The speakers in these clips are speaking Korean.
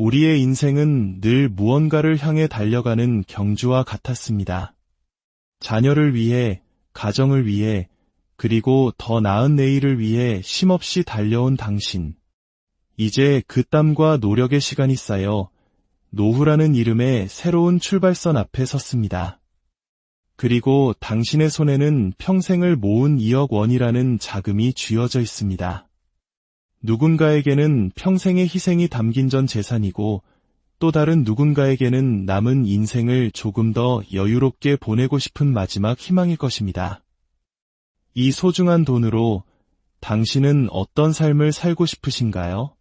우리의 인생은 늘 무언가를 향해 달려가는 경주와 같았습니다. 자녀를 위해, 가정을 위해, 그리고 더 나은 내일을 위해 쉼없이 달려온 당신. 이제 그 땀과 노력의 시간이 쌓여 노후라는 이름의 새로운 출발선 앞에 섰습니다. 그리고 당신의 손에는 평생을 모은 2억 원이라는 자금이 쥐어져 있습니다. 누군가에게는 평생의 희생이 담긴 전 재산이고 또 다른 누군가에게는 남은 인생을 조금 더 여유롭게 보내고 싶은 마지막 희망일 것입니다. 이 소중한 돈으로 당신은 어떤 삶을 살고 싶으신가요?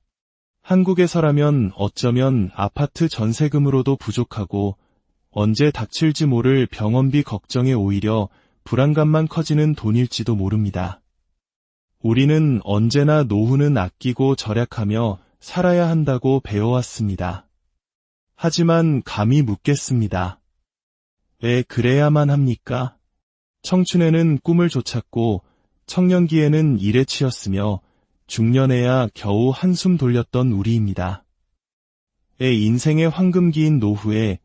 한국에서라면 어쩌면 아파트 전세금으로도 부족하고 언제 닥칠지 모를 병원비 걱정에 오히려 불안감만 커지는 돈일지도 모릅니다. 우리는 언제나 노후는 아끼고 절약하며 살아야 한다고 배워왔습니다. 하지만 감히 묻겠습니다. 왜 그래야만 합니까? 청춘에는 꿈을 좇았고 청년기에는 일에 치였으며 중년에야 겨우 한숨 돌렸던 우리입니다. 왜 인생의 황금기인 노후에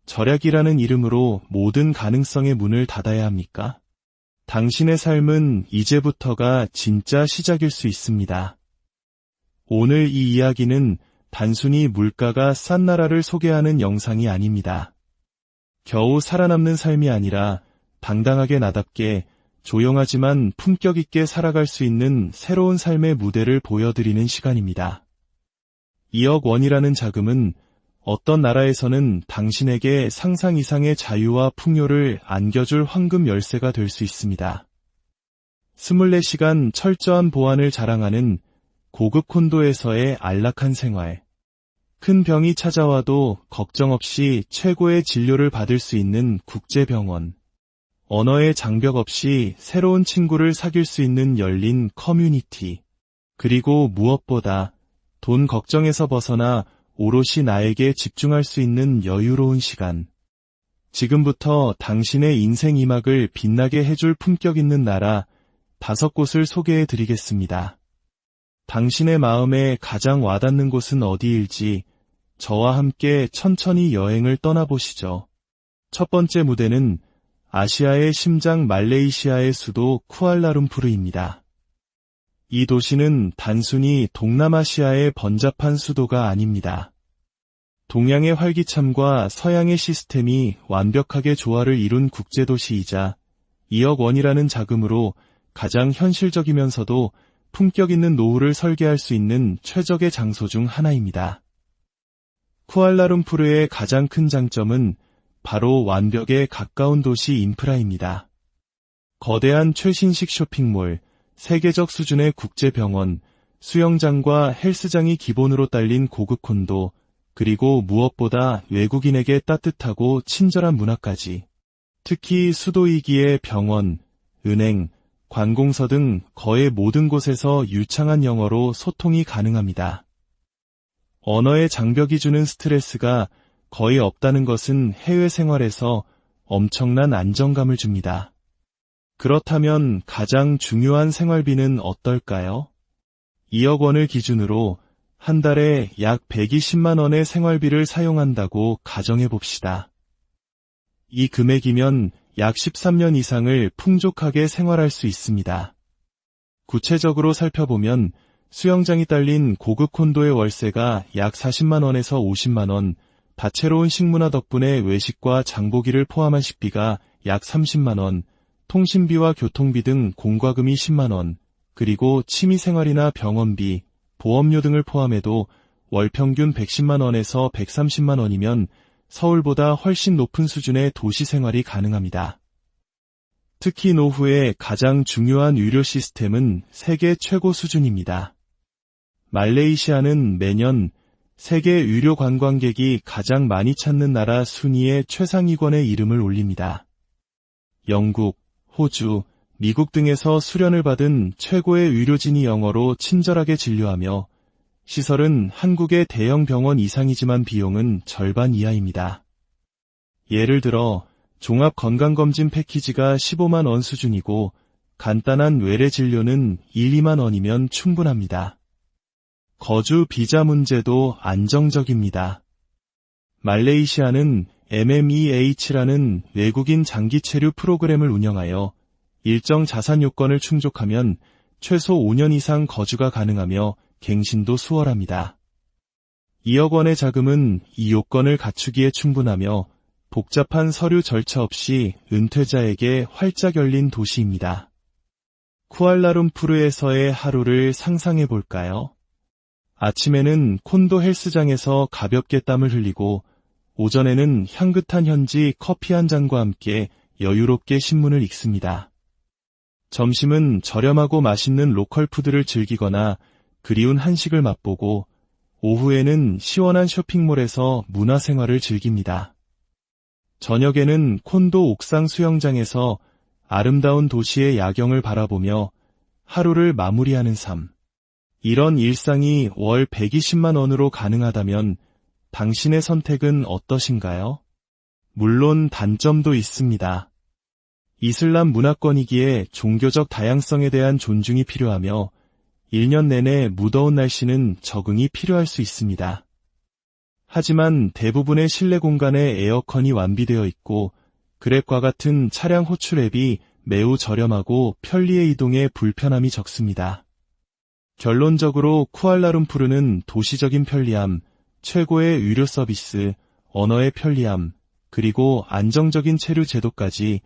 절약이라는 이름으로 모든 가능성의 문을 닫아야 합니까? 당신의 삶은 이제부터가 진짜 시작일 수 있습니다. 오늘 이 이야기는 단순히 물가가 싼 나라를 소개하는 영상이 아닙니다. 겨우 살아남는 삶이 아니라 당당하게 나답게 조용하지만 품격 있게 살아갈 수 있는 새로운 삶의 무대를 보여드리는 시간입니다. 2억 원이라는 자금은 어떤 나라에서는 당신에게 상상 이상의 자유와 풍요를 안겨줄 황금 열쇠가 될 수 있습니다. 24시간 철저한 보안을 자랑하는 고급 콘도에서의 안락한 생활. 큰 병이 찾아와도 걱정 없이 최고의 진료를 받을 수 있는 국제병원. 언어의 장벽 없이 새로운 친구를 사귈 수 있는 열린 커뮤니티. 그리고 무엇보다 돈 걱정에서 벗어나 오롯이 나에게 집중할 수 있는 여유로운 시간. 지금부터 당신의 인생 이막을 빛나게 해줄 품격 있는 나라 5곳을 소개해 드리겠습니다. 당신의 마음에 가장 와닿는 곳은 어디일지 저와 함께 천천히 여행을 떠나보시죠. 첫 번째 무대는 아시아의 심장 말레이시아의 수도 쿠알라룸푸르입니다. 이 도시는 단순히 동남아시아의 번잡한 수도가 아닙니다. 동양의 활기참과 서양의 시스템이 완벽하게 조화를 이룬 국제도시이자 2억 원이라는 자금으로 가장 현실적이면서도 품격 있는 노후를 설계할 수 있는 최적의 장소 중 하나입니다. 쿠알라룸푸르의 가장 큰 장점은 바로 완벽에 가까운 도시 인프라입니다. 거대한 최신식 쇼핑몰, 세계적 수준의 국제병원, 수영장과 헬스장이 기본으로 딸린 고급 콘도, 그리고 무엇보다 외국인에게 따뜻하고 친절한 문화까지. 특히 수도이기에 병원, 은행, 관공서 등 거의 모든 곳에서 유창한 영어로 소통이 가능합니다. 언어의 장벽이 주는 스트레스가 거의 없다는 것은 해외 생활에서 엄청난 안정감을 줍니다. 그렇다면 가장 중요한 생활비는 어떨까요? 2억 원을 기준으로 한 달에 약 120만 원의 생활비를 사용한다고 가정해 봅시다. 이 금액이면 약 13년 이상을 풍족하게 생활할 수 있습니다. 구체적으로 살펴보면 수영장이 딸린 고급 콘도의 월세가 약 40만 원에서 50만 원, 다채로운 식문화 덕분에 외식과 장보기를 포함한 식비가 약 30만 원, 통신비와 교통비 등 공과금이 10만 원, 그리고 취미생활이나 병원비, 보험료 등을 포함해도 월 평균 110만 원에서 130만 원이면 서울보다 훨씬 높은 수준의 도시 생활이 가능합니다. 특히 노후의 가장 중요한 의료 시스템은 세계 최고 수준입니다. 말레이시아는 매년 세계 의료 관광객이 가장 많이 찾는 나라 순위에 최상위권의 이름을 올립니다. 영국, 호주, 미국 등에서 수련을 받은 최고의 의료진이 영어로 친절하게 진료하며 시설은 한국의 대형 병원 이상이지만 비용은 절반 이하입니다. 예를 들어 종합건강검진 패키지가 15만 원 수준이고 간단한 외래 진료는 1, 2만 원이면 충분합니다. 거주 비자 문제도 안정적입니다. 말레이시아는 MMEH라는 외국인 장기 체류 프로그램을 운영하여 일정 자산 요건을 충족하면 최소 5년 이상 거주가 가능하며 갱신도 수월합니다. 2억 원의 자금은 이 요건을 갖추기에 충분하며 복잡한 서류 절차 없이 은퇴자에게 활짝 열린 도시입니다. 쿠알라룸푸르에서의 하루를 상상해 볼까요? 아침에는 콘도 헬스장에서 가볍게 땀을 흘리고 오전에는 향긋한 현지 커피 한 잔과 함께 여유롭게 신문을 읽습니다. 점심은 저렴하고 맛있는 로컬 푸드를 즐기거나 그리운 한식을 맛보고 오후에는 시원한 쇼핑몰에서 문화생활을 즐깁니다. 저녁에는 콘도 옥상 수영장에서 아름다운 도시의 야경을 바라보며 하루를 마무리하는 삶. 이런 일상이 월 120만 원으로 가능하다면 당신의 선택은 어떠신가요? 물론 단점도 있습니다. 이슬람 문화권이기에 종교적 다양성에 대한 존중이 필요하며 1년 내내 무더운 날씨는 적응이 필요할 수 있습니다. 하지만 대부분의 실내 공간에 에어컨이 완비되어 있고 그랩과 같은 차량 호출 앱이 매우 저렴하고 편리의 이동에 불편함이 적습니다. 결론적으로 쿠알라룸푸르는 도시적인 편리함, 최고의 의료 서비스, 언어의 편리함, 그리고 안정적인 체류 제도까지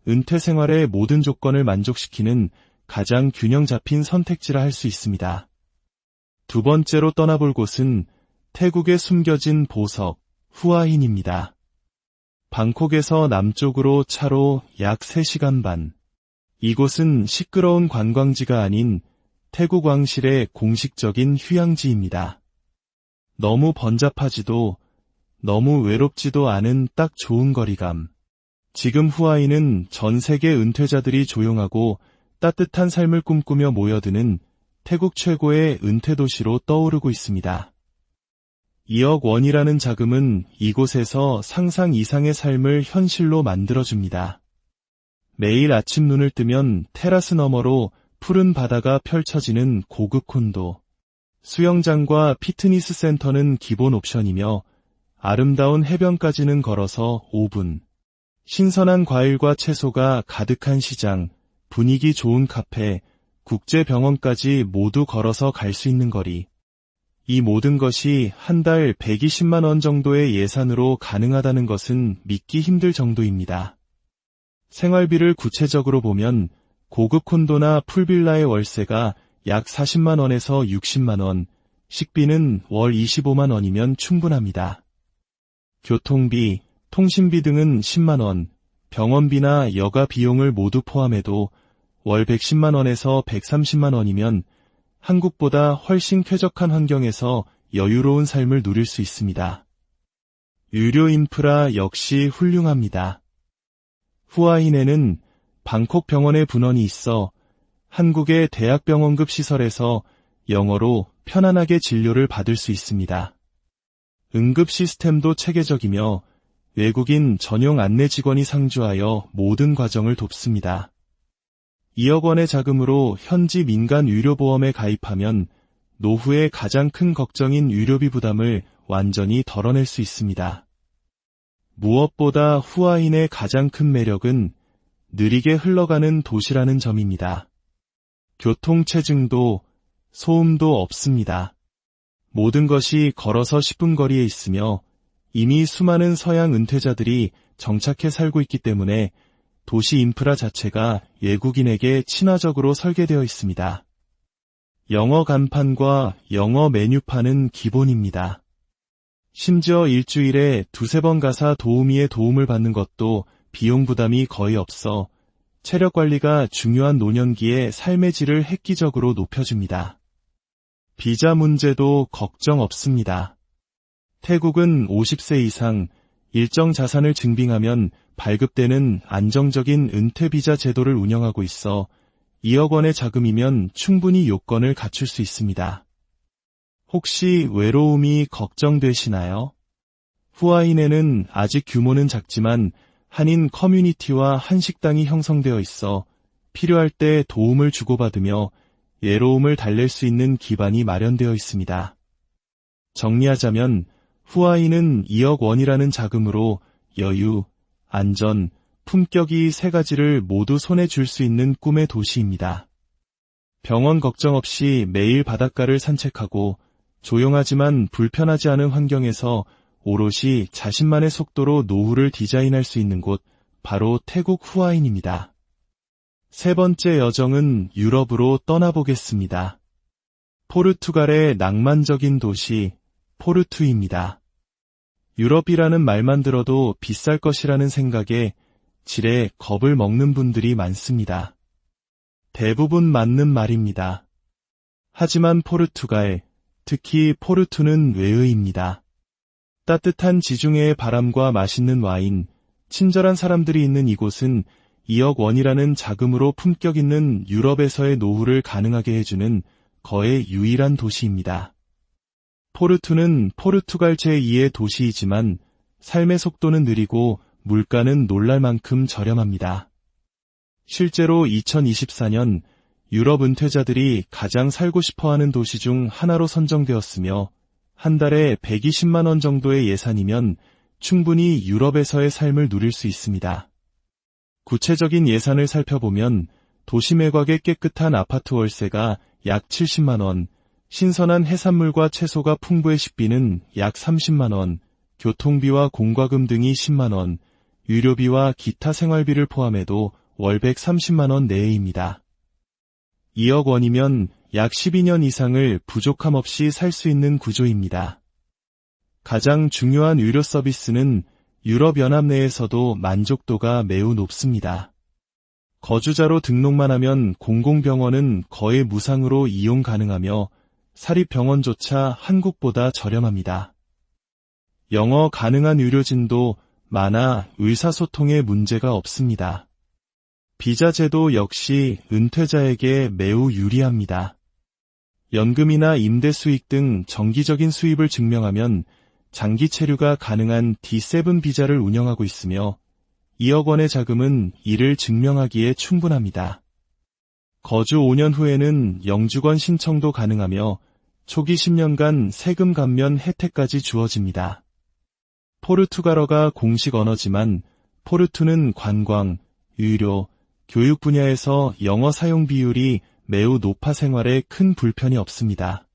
은퇴 생활의 모든 조건을 만족시키는 가장 균형 잡힌 선택지라 할 수 있습니다. 두 번째로 떠나볼 곳은 태국에 숨겨진 보석, 후아힌입니다. 방콕에서 남쪽으로 차로 약 3시간 반. 이곳은 시끄러운 관광지가 아닌 태국 왕실의 공식적인 휴양지입니다. 너무 번잡하지도 너무 외롭지도 않은 딱 좋은 거리감. 지금 후아인은 전 세계 은퇴자들이 조용하고 따뜻한 삶을 꿈꾸며 모여드는 태국 최고의 은퇴 도시로 떠오르고 있습니다. 2억 원이라는 자금은 이곳에서 상상 이상의 삶을 현실로 만들어줍니다. 매일 아침 눈을 뜨면 테라스 너머로 푸른 바다가 펼쳐지는 고급 콘도. 수영장과 피트니스 센터는 기본 옵션이며 아름다운 해변까지는 걸어서 5분. 신선한 과일과 채소가 가득한 시장, 분위기 좋은 카페, 국제병원까지 모두 걸어서 갈 수 있는 거리. 이 모든 것이 한 달 120만 원 정도의 예산으로 가능하다는 것은 믿기 힘들 정도입니다. 생활비를 구체적으로 보면 고급 콘도나 풀빌라의 월세가 약 40만 원에서 60만 원, 식비는 월 25만 원이면 충분합니다. 교통비, 통신비 등은 10만 원, 병원비나 여가 비용을 모두 포함해도 월 110만 원에서 130만 원이면 한국보다 훨씬 쾌적한 환경에서 여유로운 삶을 누릴 수 있습니다. 유료 인프라 역시 훌륭합니다. 후아힌에는 방콕 병원의 분원이 있어 한국의 대학병원급 시설에서 영어로 편안하게 진료를 받을 수 있습니다. 응급 시스템도 체계적이며 외국인 전용 안내 직원이 상주하여 모든 과정을 돕습니다. 2억 원의 자금으로 현지 민간 의료보험에 가입하면 노후의 가장 큰 걱정인 의료비 부담을 완전히 덜어낼 수 있습니다. 무엇보다 후아힌의 가장 큰 매력은 느리게 흘러가는 도시라는 점입니다. 교통체증도 소음도 없습니다. 모든 것이 걸어서 10분 거리에 있으며 이미 수많은 서양 은퇴자들이 정착해 살고 있기 때문에 도시 인프라 자체가 외국인에게 친화적으로 설계되어 있습니다. 영어 간판과 영어 메뉴판은 기본입니다. 심지어 일주일에 2-3번 가사 도우미의 도움을 받는 것도 비용 부담이 거의 없어 체력 관리가 중요한 노년기에 삶의 질을 획기적으로 높여줍니다. 비자 문제도 걱정 없습니다. 태국은 50세 이상 일정 자산을 증빙하면 발급되는 안정적인 은퇴 비자 제도를 운영하고 있어 2억 원의 자금이면 충분히 요건을 갖출 수 있습니다. 혹시 외로움이 걱정되시나요? 후아힌에는 아직 규모는 작지만 한인 커뮤니티와 한식당이 형성되어 있어 필요할 때 도움을 주고받으며 예로움을 달랠 수 있는 기반이 마련되어 있습니다. 정리하자면 후아이는 2억 원이라는 자금으로 여유, 안전, 품격 이 세 가지를 모두 손에 쥘 수 있는 꿈의 도시입니다. 병원 걱정 없이 매일 바닷가를 산책하고 조용하지만 불편하지 않은 환경에서 오롯이 자신만의 속도로 노후를 디자인할 수 있는 곳, 바로 태국 후아인입니다. 세 번째 여정은 유럽으로 떠나보겠습니다. 포르투갈의 낭만적인 도시, 포르투입니다. 유럽이라는 말만 들어도 비쌀 것이라는 생각에 지레 겁을 먹는 분들이 많습니다. 대부분 맞는 말입니다. 하지만 포르투갈, 특히 포르투는 외의입니다. 따뜻한 지중해의 바람과 맛있는 와인, 친절한 사람들이 있는 이곳은 2억 원이라는 자금으로 품격 있는 유럽에서의 노후를 가능하게 해주는 거의 유일한 도시입니다. 포르투는 포르투갈 제2의 도시이지만 삶의 속도는 느리고 물가는 놀랄 만큼 저렴합니다. 실제로 2024년 유럽 은퇴자들이 가장 살고 싶어하는 도시 중 하나로 선정되었으며 한 달에 120만 원 정도의 예산이면 충분히 유럽에서의 삶을 누릴 수 있습니다. 구체적인 예산을 살펴보면 도시 매각의 깨끗한 아파트 월세가 약 70만 원, 신선한 해산물과 채소가 풍부의 식비는 약 30만 원, 교통비와 공과금 등이 10만 원, 유료비와 기타 생활비를 포함해도 월 130만 원 내외입니다. 2억 원이면 약 12년 이상을 부족함 없이 살 수 있는 구조입니다. 가장 중요한 의료 서비스는 유럽연합 내에서도 만족도가 매우 높습니다. 거주자로 등록만 하면 공공병원은 거의 무상으로 이용 가능하며 사립병원조차 한국보다 저렴합니다. 영어 가능한 의료진도 많아 의사소통에 문제가 없습니다. 비자 제도 역시 은퇴자에게 매우 유리합니다. 연금이나 임대 수익 등 정기적인 수입을 증명하면 장기 체류가 가능한 D7 비자를 운영하고 있으며 2억 원의 자금은 이를 증명하기에 충분합니다. 거주 5년 후에는 영주권 신청도 가능하며 초기 10년간 세금 감면 혜택까지 주어집니다. 포르투갈어가 공식 언어지만 포르투는 관광, 의료, 교육 분야에서 영어 사용 비율이 매우 높아 생활에 큰 불편이 없습니다.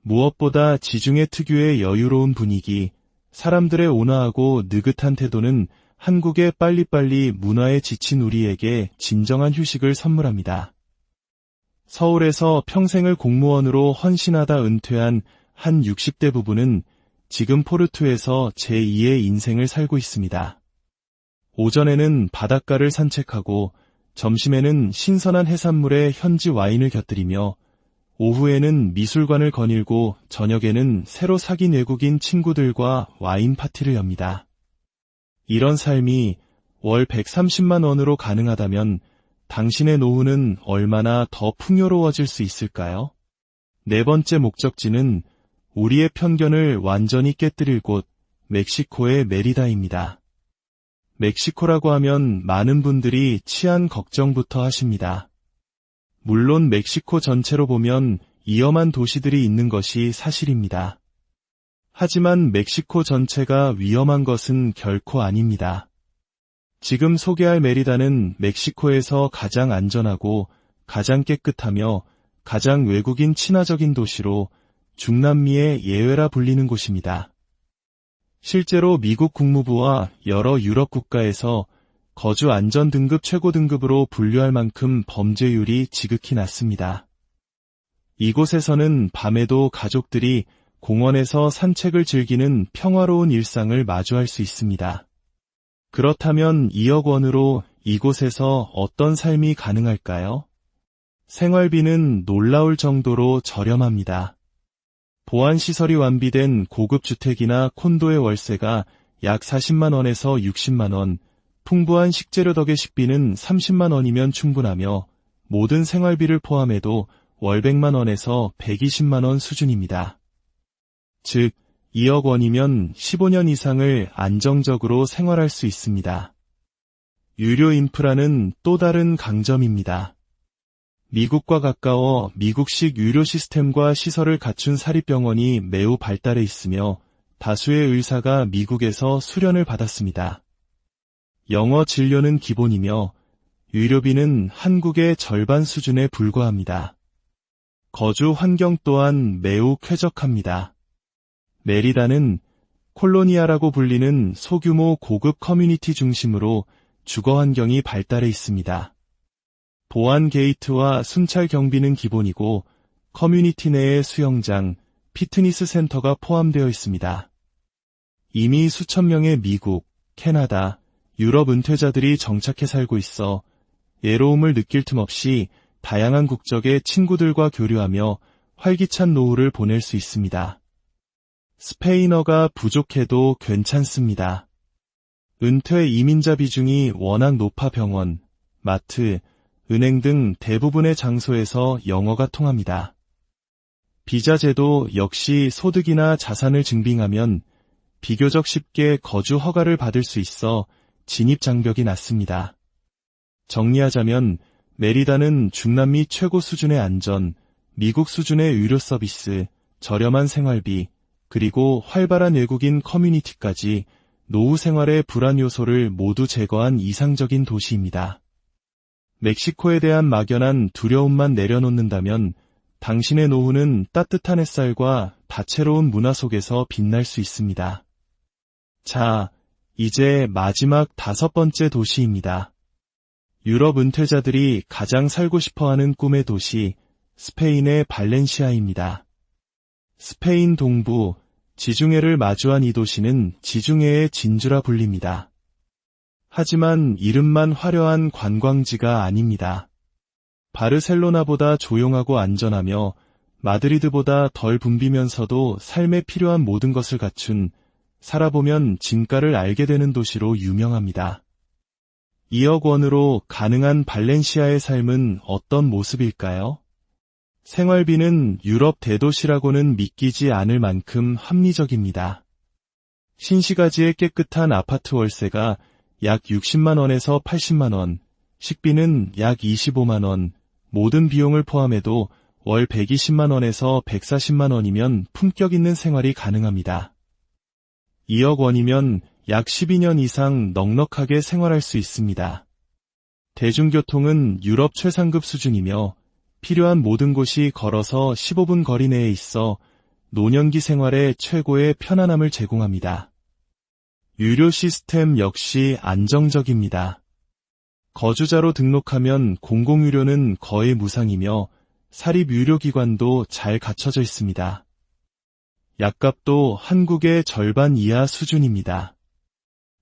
무엇보다 지중해 특유의 여유로운 분위기, 사람들의 온화하고 느긋한 태도는 한국의 빨리빨리 문화에 지친 우리에게 진정한 휴식을 선물합니다. 서울에서 평생을 공무원으로 헌신하다 은퇴한 한 60대 부부는 지금 포르투에서 제2의 인생을 살고 있습니다. 오전에는 바닷가를 산책하고 점심에는 신선한 해산물에 현지 와인을 곁들이며 오후에는 미술관을 거닐고 저녁에는 새로 사귄 외국인 친구들과 와인 파티를 엽니다. 이런 삶이 월 130만 원으로 가능하다면 당신의 노후는 얼마나 더 풍요로워질 수 있을까요? 네 번째 목적지는 우리의 편견을 완전히 깨뜨릴 곳, 멕시코의 메리다입니다. 멕시코라고 하면 많은 분들이 치안 걱정부터 하십니다. 물론 멕시코 전체로 보면 위험한 도시들이 있는 것이 사실입니다. 하지만 멕시코 전체가 위험한 것은 결코 아닙니다. 지금 소개할 메리다는 멕시코에서 가장 안전하고 가장 깨끗하며 가장 외국인 친화적인 도시로 중남미의 예외라 불리는 곳입니다. 실제로 미국 국무부와 여러 유럽 국가에서 거주 안전 등급 최고 등급으로 분류할 만큼 범죄율이 지극히 낮습니다. 이곳에서는 밤에도 가족들이 공원에서 산책을 즐기는 평화로운 일상을 마주할 수 있습니다. 그렇다면 2억 원으로 이곳에서 어떤 삶이 가능할까요? 생활비는 놀라울 정도로 저렴합니다. 보안시설이 완비된 고급 주택이나 콘도의 월세가 약 40만 원에서 60만 원, 풍부한 식재료 덕의 식비는 30만 원이면 충분하며 모든 생활비를 포함해도 월 100만 원에서 120만 원 수준입니다. 즉, 2억 원이면 15년 이상을 안정적으로 생활할 수 있습니다. 유료 인프라는 또 다른 강점입니다. 미국과 가까워 미국식 의료 시스템과 시설을 갖춘 사립병원이 매우 발달해 있으며 다수의 의사가 미국에서 수련을 받았습니다. 영어 진료는 기본이며 의료비는 한국의 절반 수준에 불과합니다. 거주 환경 또한 매우 쾌적합니다. 메리다는 콜로니아라고 불리는 소규모 고급 커뮤니티 중심으로 주거 환경이 발달해 있습니다. 보안 게이트와 순찰 경비는 기본이고 커뮤니티 내에 수영장, 피트니스 센터가 포함되어 있습니다. 이미 수천 명의 미국, 캐나다, 유럽 은퇴자들이 정착해 살고 있어 외로움을 느낄 틈 없이 다양한 국적의 친구들과 교류하며 활기찬 노후를 보낼 수 있습니다. 스페인어가 부족해도 괜찮습니다. 은퇴 이민자 비중이 워낙 높아 병원, 마트, 은행 등 대부분의 장소에서 영어가 통합니다. 비자 제도 역시 소득이나 자산을 증빙하면 비교적 쉽게 거주 허가를 받을 수 있어 진입 장벽이 낮습니다. 정리하자면 메리다는 중남미 최고 수준의 안전, 미국 수준의 의료 서비스, 저렴한 생활비, 그리고 활발한 외국인 커뮤니티까지 노후 생활의 불안 요소를 모두 제거한 이상적인 도시입니다. 멕시코에 대한 막연한 두려움만 내려놓는다면 당신의 노후는 따뜻한 햇살과 다채로운 문화 속에서 빛날 수 있습니다. 자, 이제 마지막 5번째 도시입니다. 유럽 은퇴자들이 가장 살고 싶어하는 꿈의 도시, 스페인의 발렌시아입니다. 스페인 동부, 지중해를 마주한 이 도시는 지중해의 진주라 불립니다. 하지만 이름만 화려한 관광지가 아닙니다. 바르셀로나보다 조용하고 안전하며 마드리드보다 덜 붐비면서도 삶에 필요한 모든 것을 갖춘 살아보면 진가를 알게 되는 도시로 유명합니다. 2억 원으로 가능한 발렌시아의 삶은 어떤 모습일까요? 생활비는 유럽 대도시라고는 믿기지 않을 만큼 합리적입니다. 신시가지의 깨끗한 아파트 월세가 약 60만 원에서 80만 원, 식비는 약 25만 원, 모든 비용을 포함해도 월 120만 원에서 140만 원이면 품격 있는 생활이 가능합니다. 2억 원이면 약 12년 이상 넉넉하게 생활할 수 있습니다. 대중교통은 유럽 최상급 수준이며 필요한 모든 곳이 걸어서 15분 거리 내에 있어 노년기 생활에 최고의 편안함을 제공합니다. 유료 시스템 역시 안정적입니다. 거주자로 등록하면 공공유료는 거의 무상이며 사립유료기관도 잘 갖춰져 있습니다. 약값도 한국의 절반 이하 수준입니다.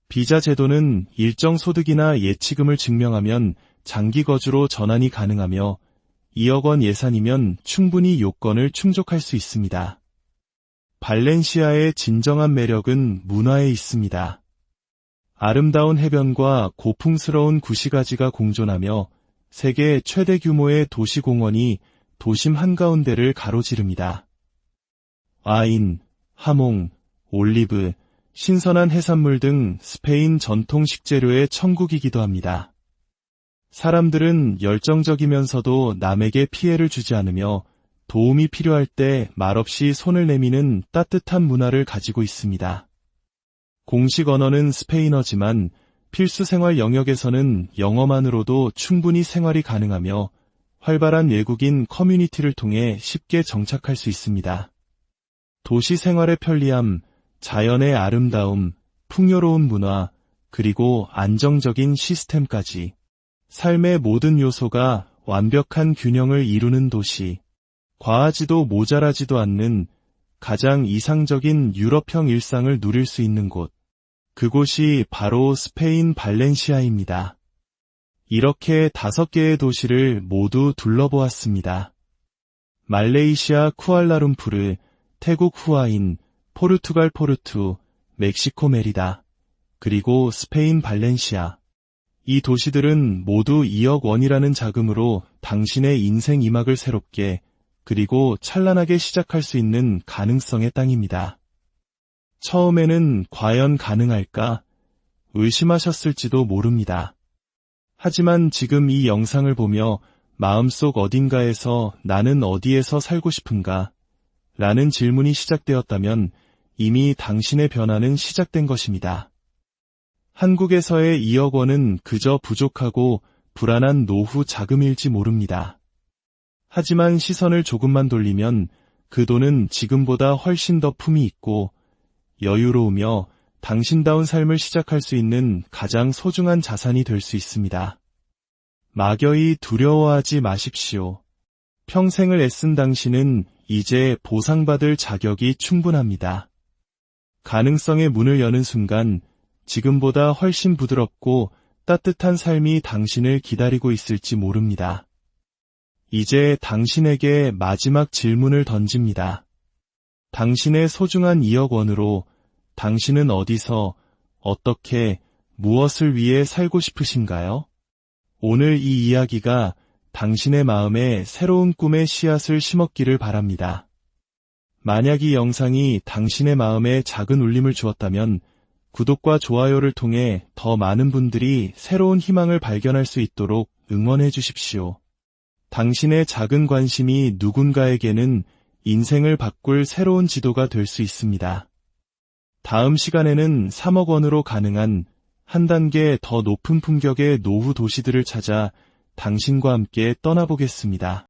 비자 제도는 일정 소득이나 예치금을 증명하면 장기 거주로 전환이 가능하며 2억 원 예산이면 충분히 요건을 충족할 수 있습니다. 발렌시아의 진정한 매력은 문화에 있습니다. 아름다운 해변과 고풍스러운 구시가지가 공존하며 세계 최대 규모의 도시공원이 도심 한가운데를 가로지릅니다. 와인, 하몽, 올리브, 신선한 해산물 등 스페인 전통 식재료의 천국이기도 합니다. 사람들은 열정적이면서도 남에게 피해를 주지 않으며 도움이 필요할 때 말없이 손을 내미는 따뜻한 문화를 가지고 있습니다. 공식 언어는 스페인어지만 필수 생활 영역에서는 영어만으로도 충분히 생활이 가능하며 활발한 외국인 커뮤니티를 통해 쉽게 정착할 수 있습니다. 도시 생활의 편리함, 자연의 아름다움, 풍요로운 문화, 그리고 안정적인 시스템까지 삶의 모든 요소가 완벽한 균형을 이루는 도시, 과하지도 모자라지도 않는 가장 이상적인 유럽형 일상을 누릴 수 있는 곳, 그곳이 바로 스페인 발렌시아입니다. 이렇게 5개의 도시를 모두 둘러보았습니다. 말레이시아 쿠알라룸푸르, 태국 후아인, 포르투갈 포르투, 멕시코 메리다, 그리고 스페인 발렌시아. 이 도시들은 모두 2억 원이라는 자금으로 당신의 인생 2막을 새롭게 그리고 찬란하게 시작할 수 있는 가능성의 땅입니다. 처음에는 과연 가능할까 의심하셨을지도 모릅니다. 하지만 지금 이 영상을 보며 마음속 어딘가에서 나는 어디에서 살고 싶은가? 라는 질문이 시작되었다면 이미 당신의 변화는 시작된 것입니다. 한국에서의 2억 원은 그저 부족하고 불안한 노후 자금일지 모릅니다. 하지만 시선을 조금만 돌리면 그 돈은 지금보다 훨씬 더 품이 있고 여유로우며 당신다운 삶을 시작할 수 있는 가장 소중한 자산이 될 수 있습니다. 막연히 두려워하지 마십시오. 평생을 애쓴 당신은 이제 보상받을 자격이 충분합니다. 가능성의 문을 여는 순간 지금보다 훨씬 부드럽고 따뜻한 삶이 당신을 기다리고 있을지 모릅니다. 이제 당신에게 마지막 질문을 던집니다. 당신의 소중한 2억 원으로 당신은 어디서, 어떻게, 무엇을 위해 살고 싶으신가요? 오늘 이 이야기가 당신의 마음에 새로운 꿈의 씨앗을 심었기를 바랍니다. 만약 이 영상이 당신의 마음에 작은 울림을 주었다면 구독과 좋아요를 통해 더 많은 분들이 새로운 희망을 발견할 수 있도록 응원해 주십시오. 당신의 작은 관심이 누군가에게는 인생을 바꿀 새로운 지도가 될 수 있습니다. 다음 시간에는 3억 원으로 가능한 한 단계 더 높은 품격의 노후 도시들을 찾아 당신과 함께 떠나보겠습니다.